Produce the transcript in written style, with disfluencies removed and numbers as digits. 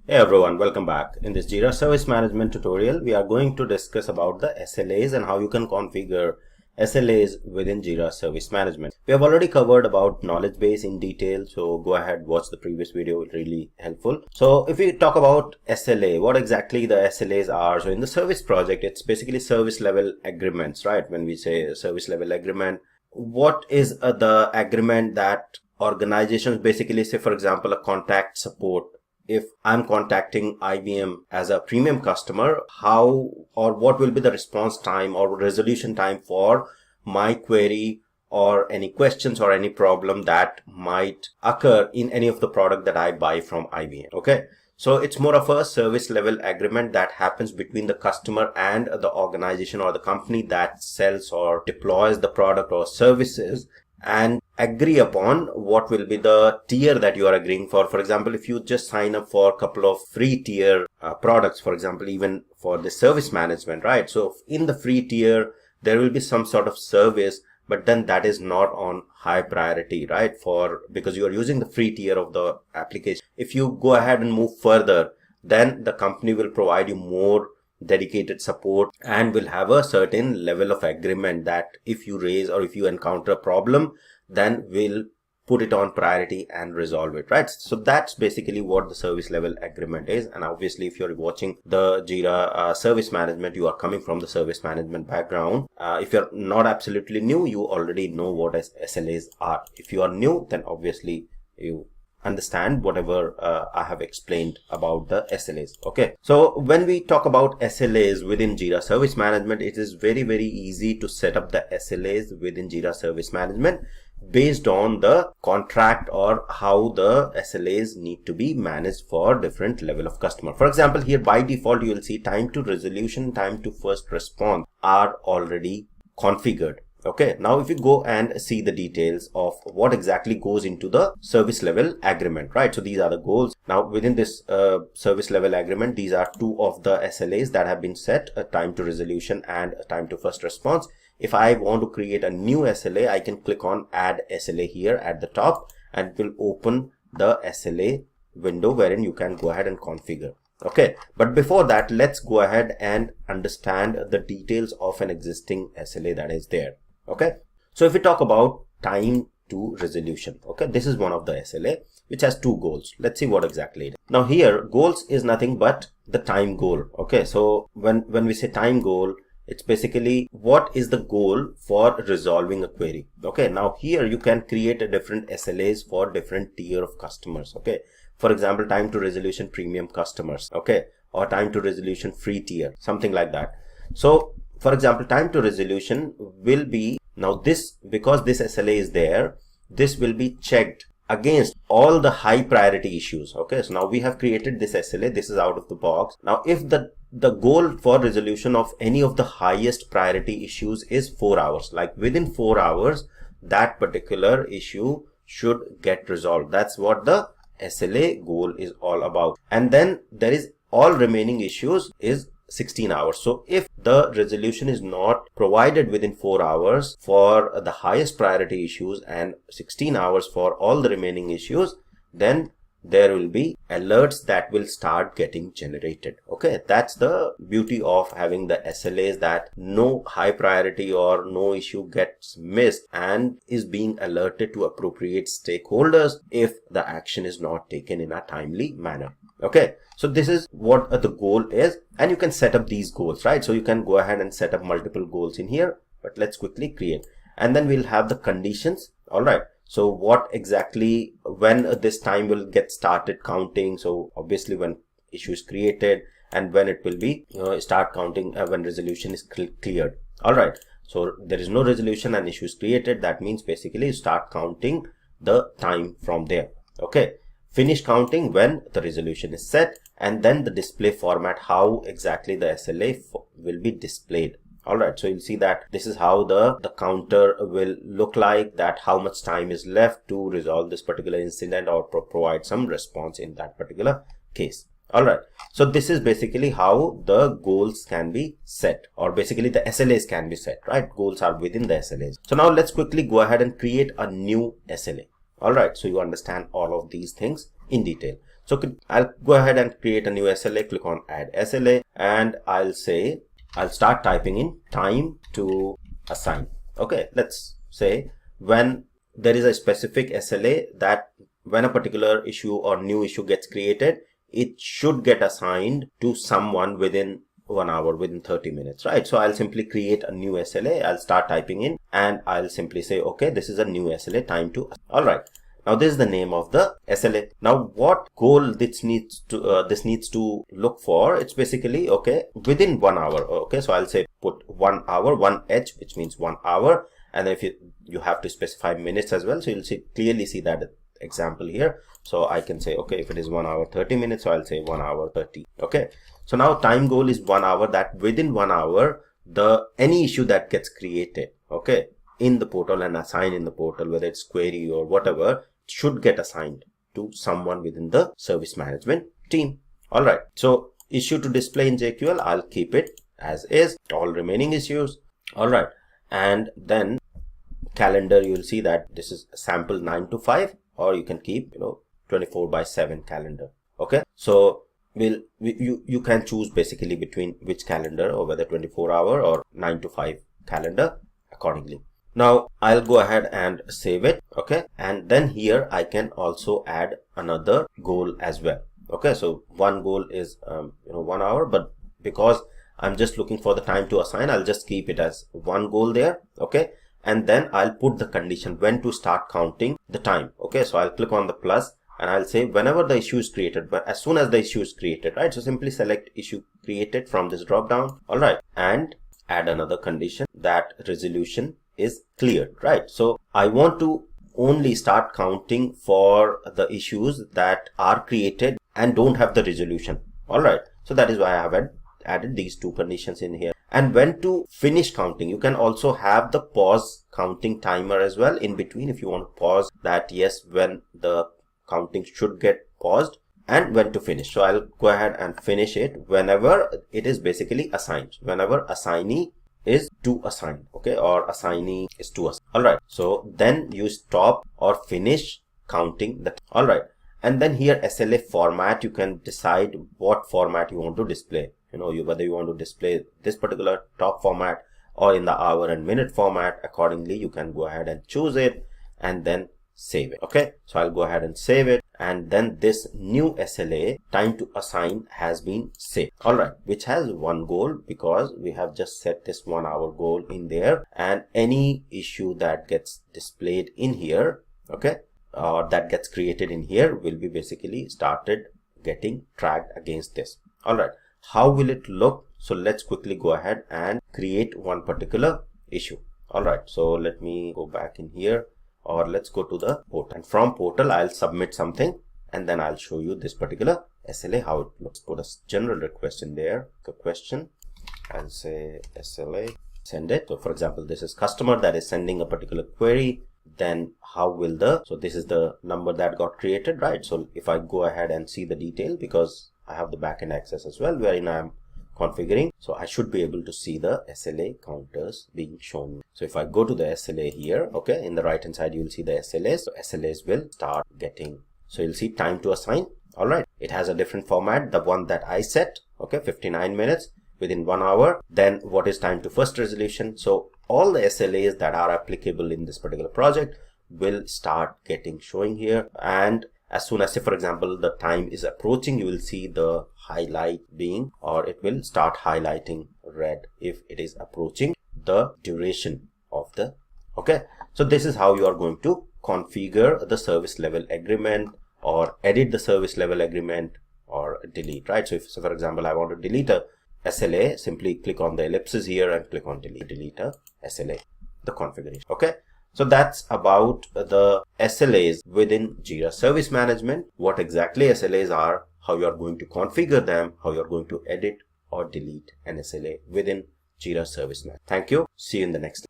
Hey everyone, welcome back. In this Jira Service Management tutorial, we are going to discuss about the SLAs and how you can configure SLAs within Jira Service Management. We have already covered about knowledge base in detail, so go ahead, watch the previous video, it's really helpful. So if we talk about SLA, what exactly the SLAs are? So in the service project, it's basically service level agreements, right? When we say service level agreement, what is the agreement that organizations basically say, for example, a contact support. If I'm contacting IBM as a premium customer, how or what will be the response time or resolution time for my query or any questions or any problem that might occur in any of the product that I buy from IBM. Okay. So it's more of a service level agreement that happens between the customer and the organization or the company that sells or deploys the product or services, and agree upon what will be the tier that you are agreeing for. For example, if you just sign up for a couple of free tier products, for example, even for the service management, right? So in the free tier, there will be some sort of service, but then that is not on high priority, right? Because you are using the free tier of the application. If you go ahead and move further, then the company will provide you more dedicated support and will have a certain level of agreement that if you raise or if you encounter a problem, then we'll put it on priority and resolve it, right? So that's basically what the service level agreement is. And obviously, if you're watching the Jira service management, you are coming from the service management background. If you're not absolutely new, you already know what SLAs are. If you are new, then obviously you understand whatever I have explained about the SLAs. Okay, so when we talk about SLAs within Jira Service Management, it is very easy to set up the SLAs within Jira Service Management based on the contract or how the SLAs need to be managed for different level of customer. For example, here by default you will see time to resolution, time to first response are already configured. Okay, now if you go and see the details of what exactly goes into the service level agreement, right? So these are the goals. Now within this service level agreement, these are two of the SLAs that have been set, a time to resolution and a time to first response. If I want to create a new SLA, I can click on add SLA here at the top and it will open the SLA window wherein you can go ahead and configure. Okay, but before that, let's go ahead and understand the details of an existing SLA that is there. Okay, so if we talk about time to resolution, okay, this is one of the SLA which has two goals. Let's see what exactly it is. Now here, goals is nothing but the time goal. Okay, so when we say time goal, it's basically what is the goal for resolving a query. Okay, now here you can create a different SLAs for different tier of customers. Okay, for example, time to resolution premium customers, okay, or time to resolution free tier, something like that. So for example, time to resolution will be, now this, because this SLA is there, this will be checked against all the high priority issues. Okay, so now we have created this SLA, this is out of the box. Now if the goal for resolution of any of the highest priority issues is 4 hours, like within 4 hours, that particular issue should get resolved. That's what the SLA goal is all about. And then there is all remaining issues is 16 hours. So if the resolution is not provided within 4 hours for the highest priority issues and 16 hours for all the remaining issues, then there will be alerts that will start getting generated. Okay, that's the beauty of having the SLAs, that no high priority or no issue gets missed and is being alerted to appropriate stakeholders if the action is not taken in a timely manner. Okay, so this is what the goal is, and you can set up these goals, right? So you can go ahead and set up multiple goals in here, but let's quickly create, and then we'll have the conditions. All right, so what exactly, when this time will get started counting. So obviously when issue is created, and when it will be start counting when resolution is cleared. All right, so there is no resolution and issue is created. That means basically you start counting the time from there. Okay, finish counting when the resolution is set, and then the display format, how exactly the SLA will be displayed. All right, so you'll see that this is how the counter will look like, that how much time is left to resolve this particular incident or provide some response in that particular case. All right, so this is basically how the goals can be set, or basically the SLAs can be set, right? Goals are within the SLAs. So now let's quickly go ahead and create a new SLA. All right, so you understand all of these things in detail. So I'll go ahead and create a new SLA, click on add SLA, and I'll start typing in time to assign. Okay, let's say when there is a specific SLA that when a particular issue or new issue gets created, it should get assigned to someone within 1 hour, within 30 minutes, right? So I'll simply create a new SLA. I'll start typing in and I'll simply say, okay, this is a new SLA, time to, all right. Now this is the name of the SLA. Now what goal this needs to look for? It's basically, okay, within 1 hour. Okay, so I'll say put 1 hour, 1H, which means 1 hour. And if you have to specify minutes as well. So you'll clearly see that example here. So I can say, okay, if it is 1 hour 30 minutes, so I'll say 1 hour 30. Okay, so now time goal is 1 hour, that within 1 hour, any issue that gets created, okay, in the portal and assigned in the portal, whether it's query or whatever, should get assigned to someone within the service management team. All right, so issue to display in JQL, I'll keep it as is, all remaining issues. All right, and then calendar, you'll see that this is sample 9 to 5, or you can keep 24/7 calendar. Okay, so you can choose basically between which calendar, or whether 24-hour or 9 to 5 calendar accordingly. Now I'll go ahead and save it. Okay, and then here I can also add another goal as well. Okay, so one goal is 1 hour, but because I'm just looking for the time to assign, I'll just keep it as one goal there. Okay, and then I'll put the condition when to start counting the time. Okay, so I'll click on the plus and I'll say whenever the issue is created, but as soon as the issue is created, right? So simply select issue created from this drop down. All right, and add another condition that resolution is cleared, right? So I want to only start counting for the issues that are created and don't have the resolution. All right, so that is why I have added these two conditions in here. And when to finish counting, you can also have the pause counting timer as well in between, if you want to pause that, yes, when the counting should get paused, and when to finish. So I'll go ahead and finish it whenever it is basically assigned, whenever assignee is to assign, okay, or assignee is to assign. All right, so then you stop or finish counting that. All right, and then here SLA format, you can decide what format you want to display. Whether you want to display this particular top format or in the hour and minute format. Accordingly, you can go ahead and choose it and then save it. Okay, so I'll go ahead and save it, and then this new SLA time to assign has been saved. All right, which has one goal, because we have just set this 1 hour goal in there, and any issue that gets displayed in here, okay, or that gets created in here will be basically started getting tracked against this. All right, how will it look? So let's quickly go ahead and create one particular issue. All right, so let me go back in here, or let's go to the portal, and from portal I'll submit something, and then I'll show you this particular SLA, how it looks. Put a general request in there, the question, I'll say SLA, send it. So for example, this is customer that is sending a particular query. Then how will so this is the number that got created, right? So if I go ahead and see the detail, because I have the backend access as well, wherein I'm configuring, so I should be able to see the SLA counters being shown. So if I go to the SLA here, okay, in the right hand side, you will see the SLAs. So SLAs will start getting, so you'll see time to assign. All right, it has a different format, the one that I set, okay, 59 minutes within 1 hour. Then what is time to first resolution? So all the SLAs that are applicable in this particular project will start getting showing here. And as soon as, say for example, the time is approaching, you will see the highlight being, or it will start highlighting red if it is approaching the duration of the, okay. So this is how you are going to configure the service level agreement, or edit the service level agreement, or delete, right? So if, for example, I want to delete a SLA, simply click on the ellipses here and click on delete a SLA, the configuration. Okay, so that's about the SLAs within Jira Service Management, what exactly SLAs are, how you are going to configure them, how you are going to edit or delete an SLA within Jira Service Management. Thank you. See you in the next.